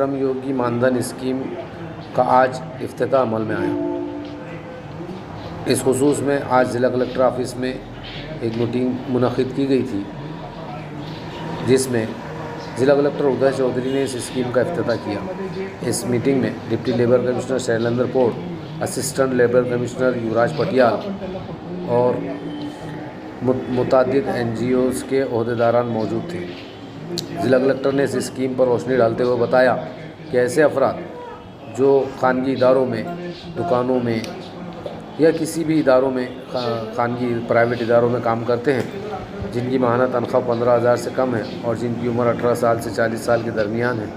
Shram Yogi Maandhan scheme का आज इफ्तिताह अमल में आया। इस खुसूस में आज ज़िला कलेक्टर ऑफिस में एक मीटिंग मुनक़िद की गई थी, जिसमें ज़िला कलेक्टर उदय चौधरी ने इस स्कीम का इफ्तिताह किया। इस मीटिंग में डिप्टी लेबर कमिश्नर शैलेंद्र पोर्ट, assistant labour commissioner Yuvraj Patiyal और मुतादिद NGOs के ओहदेदारान मौजूद थे। ज़िला कलेक्टर ने इस स्कीम पर रोशनी डालते हुए बताया कि ऐसे अफराद जो खानगी इदारों में, दुकानों में या किसी भी इदारों में, खानगी प्राइवेट इदारों में काम करते हैं, जिनकी माहाना तनख्वाह 15,000 से कम है और जिनकी उम्र 18 साल से 40 साल के दरमियान है,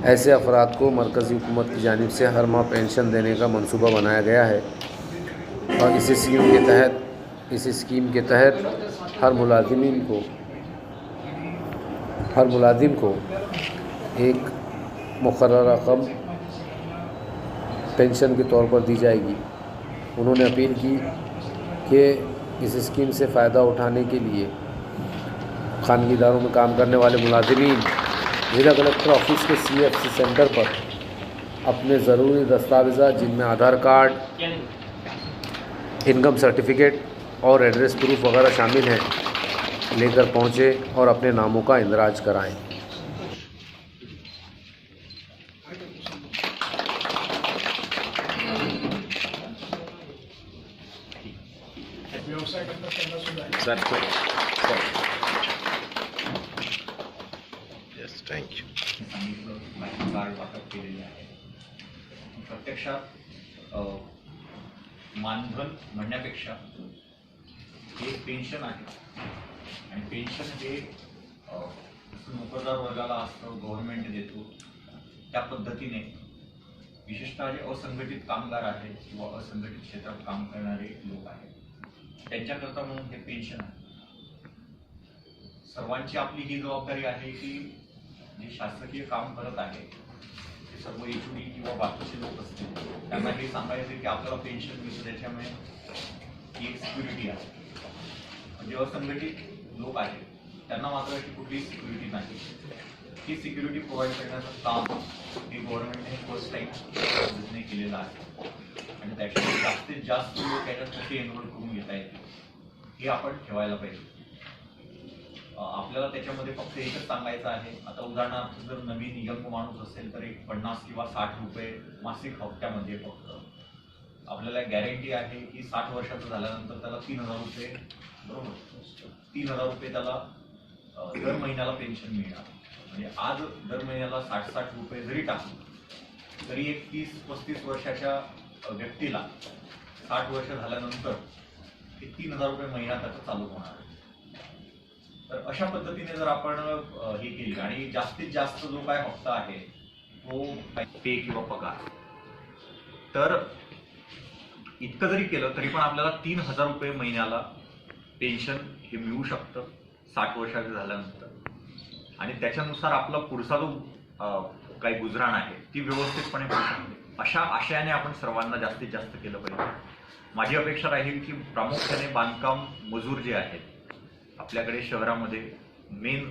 ऐसे अफराद को मरकज़ी हुकूमत की जानिब से हर माह पेंशन देने का मंसूबा बनाया गया है। और इस स्कीम के तहत हर मुलाजिम को एक मुक़र्रर रकम पेंशन के तौर पर दी जाएगी। उन्होंने अपील की कि इस स्कीम से फ़ायदा उठाने के लिए खानगी इदारों में काम करने वाले मुलाजिमीन ज़िला कलेक्टर ऑफिस के CFC सेंटर पर अपने ज़रूरी दस्तावेज़ात, जिनमें आधार कार्ड, इनकम सर्टिफिकेट और एड्रेस प्रूफ वगैरह शामिल हैं, लेकर पहुँचे और अपने नामों का इंदराज कराएं। व्यवसाय करता त्यांना सुद्धा सांगितलं कार्ड वाटप केलेले आहे। प्रत्यक्षात मानधन म्हणण्यापेक्षा हे पेन्शन आहे आणि पेन्शन हे नोकरदार वर्गाला असतं, गव्हर्नमेंट देतो, त्या पद्धतीने विशेषतः जे असंघटित कामगार आहेत किंवा असंघटित क्षेत्रात काम करणारे लोक आहेत त्यांच्याकरता म्हणून हे पेन्शन आहे। सर्वांची आपली ही जबाबदारी आहे की जे शासकीय काम करत आहे ते सर्व HOD किंवा बाकीचे लोक असतील त्यांना हे सांगायचे की आपल्याला पेन्शन मिळतं, त्याच्यामुळे ही एक सिक्युरिटी आहे। म्हणजे असंघटित लोक आहेत त्यांना मात्र अशी कुठलीही सिक्युरिटी नाही। ही सिक्युरिटी प्रोव्हाइड करण्याचं काम हे गव्हर्नमेंटने फर्स्ट टाइम केलेलं आहे आणि त्याच्यामुळे जास्तीत जास्त लोक याच्यात कसे एनरोल करून घेता येतील हे आपण ठेवायला पाहिजे। आपल्याला त्याच्यामध्ये फक्त एकच सांगायचं आहे, आता उदाहरणार्थ जर नवीन यंग माणूस असेल तर एक 50 किंवा 60 रुपये मासिक हप्त्यामध्ये फक्त आपल्याला गॅरंटी आहे की 60 वर्षाचं झाल्यानंतर त्याला 3,000 रुपये, बरोबर, 3,000 रुपये त्याला दर महिन्याला पेन्शन मिळणार। म्हणजे आज दर महिन्याला 60 रुपये जरी टाकले तरी एक 30-35 वर्षाच्या व्यक्तीला 60 वर्ष झाल्यानंतर हे 3,000 रुपये महिना त्याचा चालू होणार आहे। तर अशा पद्धतीने जर आपण हे केली आणि जास्तीत जास्त जो काय हप्ता आहे तो पे किंवा पगार, तर इतकं जरी केलं तरी पण आपल्याला 3,000 रुपये महिन्याला पेन्शन हे मिळू शकतं 60 वर्षाचं झाल्यानंतर आणि त्याच्यानुसार आपला पुढचा जो काही गुजराण आहे ती व्यवस्थितपणे होऊ शकते। अशा आशयाने आपण सर्वांना जास्तीत जास्त केलं पाहिजे। माझी अपेक्षा राहील की प्रामुख्याने बांधकाम मजूर जे आहेत आपल्याकडे शहरामध्ये मेन